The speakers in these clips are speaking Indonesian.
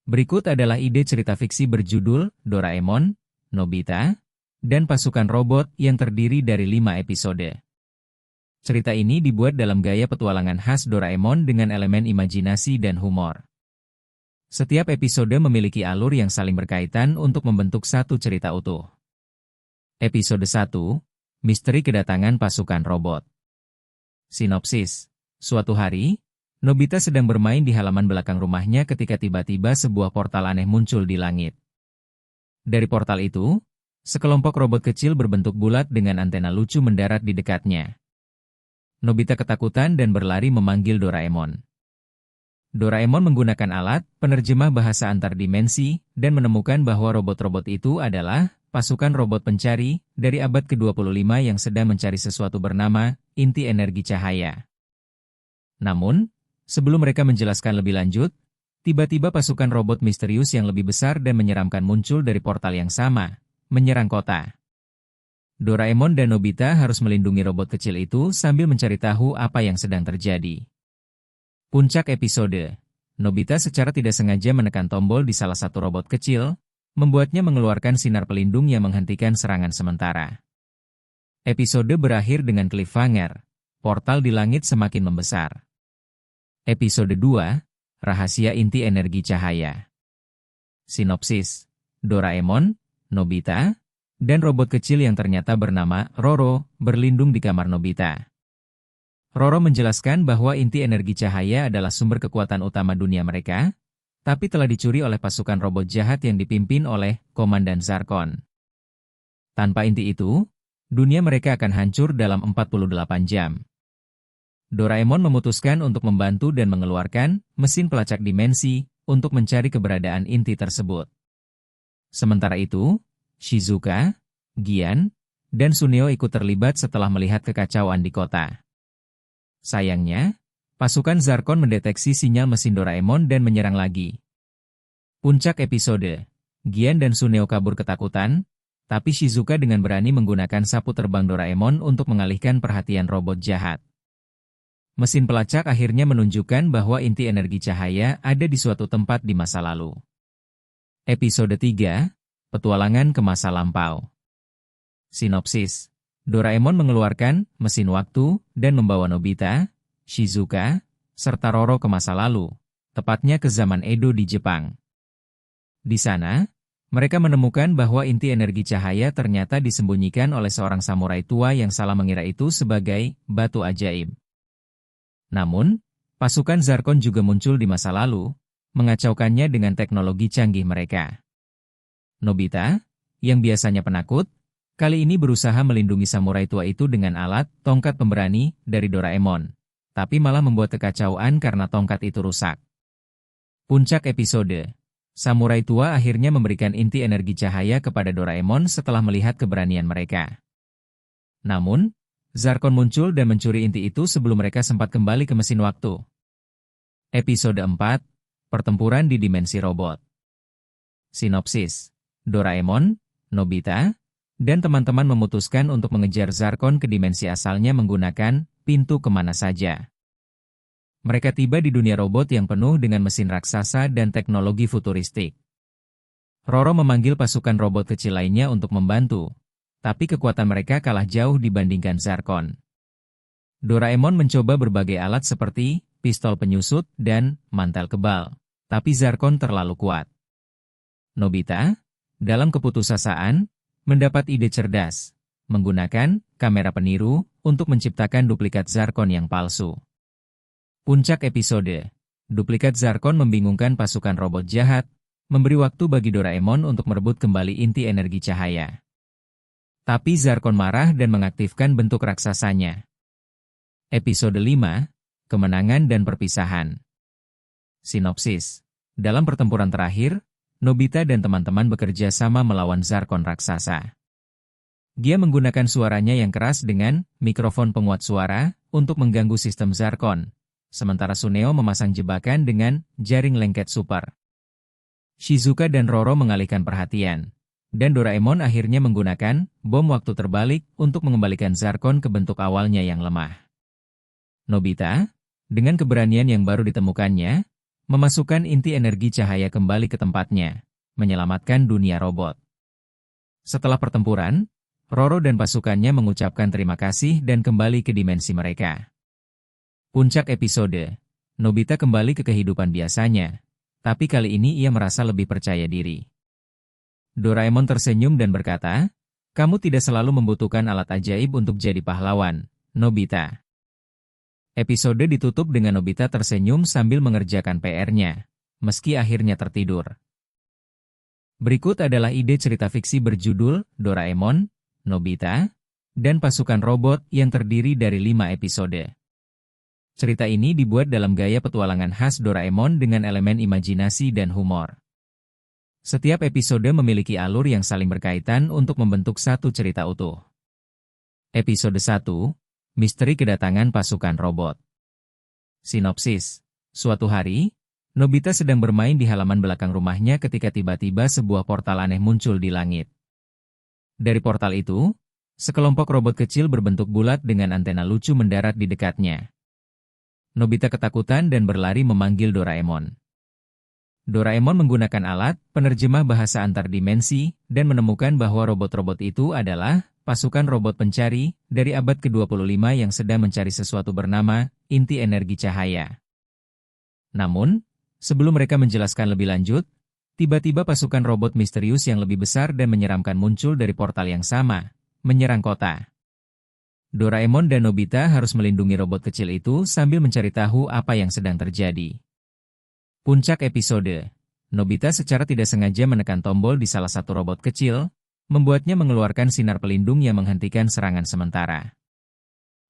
Berikut adalah ide cerita fiksi berjudul Doraemon, Nobita, dan Pasukan Robot yang terdiri dari 5 episode. Cerita ini dibuat dalam gaya petualangan khas Doraemon dengan elemen imajinasi dan humor. Setiap episode memiliki alur yang saling berkaitan untuk membentuk satu cerita utuh. Episode 1, Misteri Kedatangan Pasukan Robot. Sinopsis. Suatu hari, Nobita sedang bermain di halaman belakang rumahnya ketika tiba-tiba sebuah portal aneh muncul di langit. Dari portal itu, sekelompok robot kecil berbentuk bulat dengan antena lucu mendarat di dekatnya. Nobita ketakutan dan berlari memanggil Doraemon. Doraemon menggunakan alat penerjemah bahasa antar dimensi dan menemukan bahwa robot-robot itu adalah pasukan robot pencari dari abad ke-25 yang sedang mencari sesuatu bernama inti energi cahaya. Namun, sebelum mereka menjelaskan lebih lanjut, tiba-tiba pasukan robot misterius yang lebih besar dan menyeramkan muncul dari portal yang sama, menyerang kota. Doraemon dan Nobita harus melindungi robot kecil itu sambil mencari tahu apa yang sedang terjadi. Puncak episode. Nobita secara tidak sengaja menekan tombol di salah satu robot kecil, membuatnya mengeluarkan sinar pelindung yang menghentikan serangan sementara. Episode berakhir dengan cliffhanger. Portal di langit semakin membesar. Episode 2, Rahasia Inti Energi Cahaya. Sinopsis. Doraemon, Nobita, dan robot kecil yang ternyata bernama Roro berlindung di kamar Nobita. Roro menjelaskan bahwa inti energi cahaya adalah sumber kekuatan utama dunia mereka, tapi telah dicuri oleh pasukan robot jahat yang dipimpin oleh Komandan Zarkon. Tanpa inti itu, dunia mereka akan hancur dalam 48 jam. Doraemon memutuskan untuk membantu dan mengeluarkan mesin pelacak dimensi untuk mencari keberadaan inti tersebut. Sementara itu, Shizuka, Gian, dan Suneo ikut terlibat setelah melihat kekacauan di kota. Sayangnya, pasukan Zarkon mendeteksi sinyal mesin Doraemon dan menyerang lagi. Puncak episode. Gian dan Suneo kabur ketakutan, tapi Shizuka dengan berani menggunakan sapu terbang Doraemon untuk mengalihkan perhatian robot jahat. Mesin pelacak akhirnya menunjukkan bahwa inti energi cahaya ada di suatu tempat di masa lalu. Episode 3, Petualangan ke Masa Lampau. Sinopsis. Doraemon mengeluarkan mesin waktu dan membawa Nobita, Shizuka, serta Roro ke masa lalu, tepatnya ke zaman Edo di Jepang. Di sana, mereka menemukan bahwa inti energi cahaya ternyata disembunyikan oleh seorang samurai tua yang salah mengira itu sebagai batu ajaib. Namun, pasukan Zarkon juga muncul di masa lalu, mengacaukannya dengan teknologi canggih mereka. Nobita, yang biasanya penakut, kali ini berusaha melindungi samurai tua itu dengan alat tongkat pemberani dari Doraemon, tapi malah membuat kekacauan karena tongkat itu rusak. Puncak episode. Samurai tua akhirnya memberikan inti energi cahaya kepada Doraemon setelah melihat keberanian mereka. Namun, Zarkon muncul dan mencuri inti itu sebelum mereka sempat kembali ke mesin waktu. Episode 4, Pertempuran di Dimensi Robot. Sinopsis. Doraemon, Nobita, dan teman-teman memutuskan untuk mengejar Zarkon ke dimensi asalnya menggunakan pintu kemana saja. Mereka tiba di dunia robot yang penuh dengan mesin raksasa dan teknologi futuristik. Roro memanggil pasukan robot kecil lainnya untuk membantu, tapi kekuatan mereka kalah jauh dibandingkan Zarkon. Doraemon mencoba berbagai alat seperti pistol penyusut dan mantel kebal, tapi Zarkon terlalu kuat. Nobita, dalam keputusasaan, mendapat ide cerdas, menggunakan kamera peniru untuk menciptakan duplikat Zarkon yang palsu. Puncak episode. Duplikat Zarkon membingungkan pasukan robot jahat, memberi waktu bagi Doraemon untuk merebut kembali inti energi cahaya. Tapi Zarkon marah dan mengaktifkan bentuk raksasanya. Episode 5, Kemenangan dan Perpisahan. Sinopsis. Dalam pertempuran terakhir, Nobita dan teman-teman bekerja sama melawan Zarkon raksasa. Dia menggunakan suaranya yang keras dengan mikrofon penguat suara untuk mengganggu sistem Zarkon, sementara Suneo memasang jebakan dengan jaring lengket super. Shizuka dan Roro mengalihkan perhatian, dan Doraemon akhirnya menggunakan bom waktu terbalik untuk mengembalikan Zarkon ke bentuk awalnya yang lemah. Nobita, dengan keberanian yang baru ditemukannya, memasukkan inti energi cahaya kembali ke tempatnya, menyelamatkan dunia robot. Setelah pertempuran, Roro dan pasukannya mengucapkan terima kasih dan kembali ke dimensi mereka. Puncak episode, Nobita kembali ke kehidupan biasanya, tapi kali ini ia merasa lebih percaya diri. Doraemon tersenyum dan berkata, "Kamu tidak selalu membutuhkan alat ajaib untuk jadi pahlawan, Nobita." Episode ditutup dengan Nobita tersenyum sambil mengerjakan PR-nya, meski akhirnya tertidur. Berikut adalah ide cerita fiksi berjudul Doraemon, Nobita, dan Pasukan Robot yang terdiri dari 5 episode. Cerita ini dibuat dalam gaya petualangan khas Doraemon dengan elemen imajinasi dan humor. Setiap episode memiliki alur yang saling berkaitan untuk membentuk satu cerita utuh. Episode 1, Misteri Kedatangan Pasukan Robot. Sinopsis. Suatu hari, Nobita sedang bermain di halaman belakang rumahnya ketika tiba-tiba sebuah portal aneh muncul di langit. Dari portal itu, sekelompok robot kecil berbentuk bulat dengan antena lucu mendarat di dekatnya. Nobita ketakutan dan berlari memanggil Doraemon. Doraemon menggunakan alat penerjemah bahasa antar dimensi dan menemukan bahwa robot-robot itu adalah pasukan robot pencari dari abad ke-25 yang sedang mencari sesuatu bernama inti energi cahaya. Namun, sebelum mereka menjelaskan lebih lanjut, tiba-tiba pasukan robot misterius yang lebih besar dan menyeramkan muncul dari portal yang sama, menyerang kota. Doraemon dan Nobita harus melindungi robot kecil itu sambil mencari tahu apa yang sedang terjadi. Puncak episode, Nobita secara tidak sengaja menekan tombol di salah satu robot kecil, membuatnya mengeluarkan sinar pelindung yang menghentikan serangan sementara.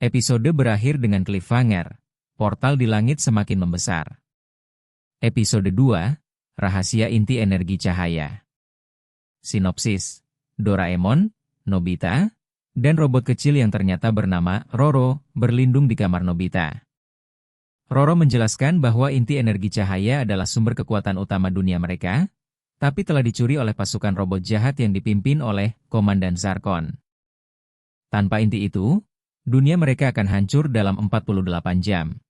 Episode berakhir dengan cliffhanger, portal di langit semakin membesar. Episode 2, Rahasia Inti Energi Cahaya. Sinopsis, Doraemon, Nobita, dan robot kecil yang ternyata bernama Roro berlindung di kamar Nobita. Roro menjelaskan bahwa inti energi cahaya adalah sumber kekuatan utama dunia mereka, tapi telah dicuri oleh pasukan robot jahat yang dipimpin oleh Komandan Zarkon. Tanpa inti itu, dunia mereka akan hancur dalam 48 jam.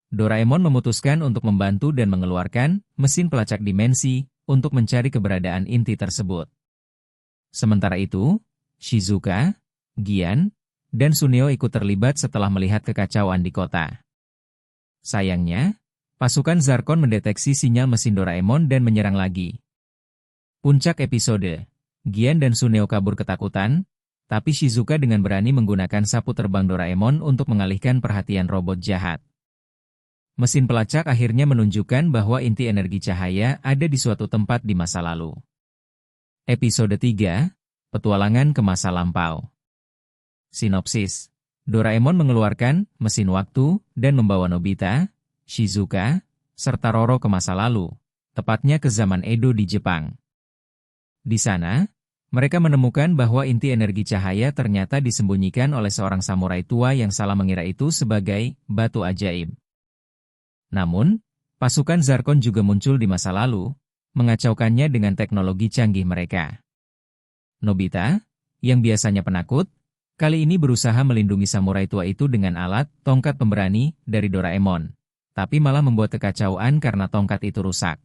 Doraemon memutuskan untuk membantu dan mengeluarkan mesin pelacak dimensi untuk mencari keberadaan inti tersebut. Sementara itu, Shizuka, Gian, dan Suneo ikut terlibat setelah melihat kekacauan di kota. Sayangnya, pasukan Zarkon mendeteksi sinyal mesin Doraemon dan menyerang lagi. Puncak episode, Gian dan Suneo kabur ketakutan, tapi Shizuka dengan berani menggunakan sapu terbang Doraemon untuk mengalihkan perhatian robot jahat. Mesin pelacak akhirnya menunjukkan bahwa inti energi cahaya ada di suatu tempat di masa lalu. Episode 3, Petualangan ke Masa Lampau. Sinopsis. Doraemon mengeluarkan mesin waktu dan membawa Nobita, Shizuka, serta Roro ke masa lalu, tepatnya ke zaman Edo di Jepang. Di sana, mereka menemukan bahwa inti energi cahaya ternyata disembunyikan oleh seorang samurai tua yang salah mengira itu sebagai batu ajaib. Namun, pasukan Zarkon juga muncul di masa lalu, mengacaukannya dengan teknologi canggih mereka. Nobita, yang biasanya penakut, kali ini berusaha melindungi samurai tua itu dengan alat tongkat pemberani dari Doraemon, tapi malah membuat kekacauan karena tongkat itu rusak.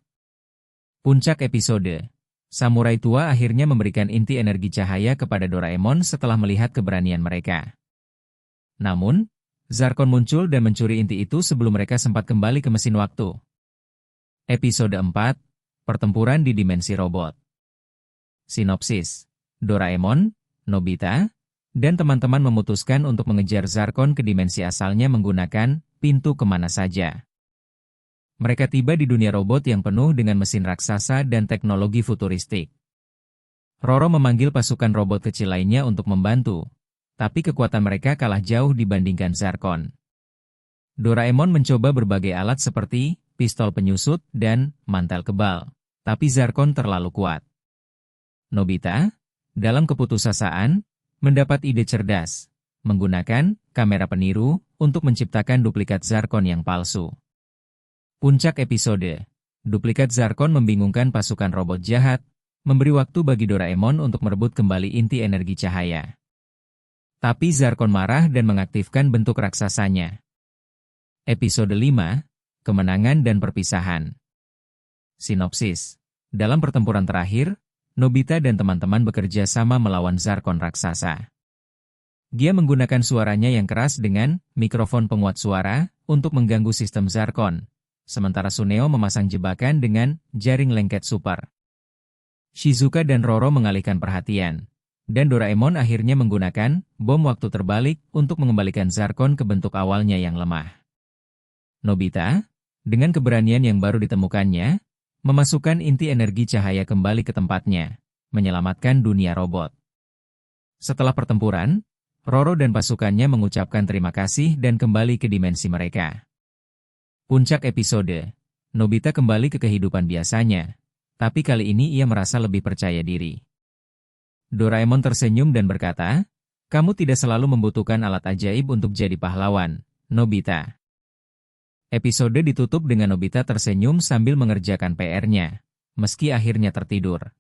Puncak episode, samurai tua akhirnya memberikan inti energi cahaya kepada Doraemon setelah melihat keberanian mereka. Namun, Zarkon muncul dan mencuri inti itu sebelum mereka sempat kembali ke mesin waktu. Episode 4, Pertempuran di Dimensi Robot. Sinopsis, Doraemon, Nobita, dan teman-teman memutuskan untuk mengejar Zarkon ke dimensi asalnya menggunakan pintu kemana saja. Mereka tiba di dunia robot yang penuh dengan mesin raksasa dan teknologi futuristik. Roro memanggil pasukan robot kecil lainnya untuk membantu, tapi kekuatan mereka kalah jauh dibandingkan Zarkon. Doraemon mencoba berbagai alat seperti pistol penyusut dan mantel kebal, tapi Zarkon terlalu kuat. Nobita, dalam keputusasaan, mendapat ide cerdas, menggunakan kamera peniru untuk menciptakan duplikat Zarkon yang palsu. Puncak episode, duplikat Zarkon membingungkan pasukan robot jahat, memberi waktu bagi Doraemon untuk merebut kembali inti energi cahaya. Tapi Zarkon marah dan mengaktifkan bentuk raksasanya. Episode 5, kemenangan dan perpisahan. Sinopsis. Dalam pertempuran terakhir, Nobita dan teman-teman bekerja sama melawan Zarkon raksasa. Dia menggunakan suaranya yang keras dengan mikrofon penguat suara untuk mengganggu sistem Zarkon, sementara Suneo memasang jebakan dengan jaring lengket super. Shizuka dan Roro mengalihkan perhatian, dan Doraemon akhirnya menggunakan bom waktu terbalik untuk mengembalikan Zarkon ke bentuk awalnya yang lemah. Nobita, dengan keberanian yang baru ditemukannya, memasukkan inti energi cahaya kembali ke tempatnya, menyelamatkan dunia robot. Setelah pertempuran, Roro dan pasukannya mengucapkan terima kasih dan kembali ke dimensi mereka. Puncak episode, Nobita kembali ke kehidupan biasanya, tapi kali ini ia merasa lebih percaya diri. Doraemon tersenyum dan berkata, "Kamu tidak selalu membutuhkan alat ajaib untuk jadi pahlawan, Nobita." Episode ditutup dengan Nobita tersenyum sambil mengerjakan PR-nya, meski akhirnya tertidur.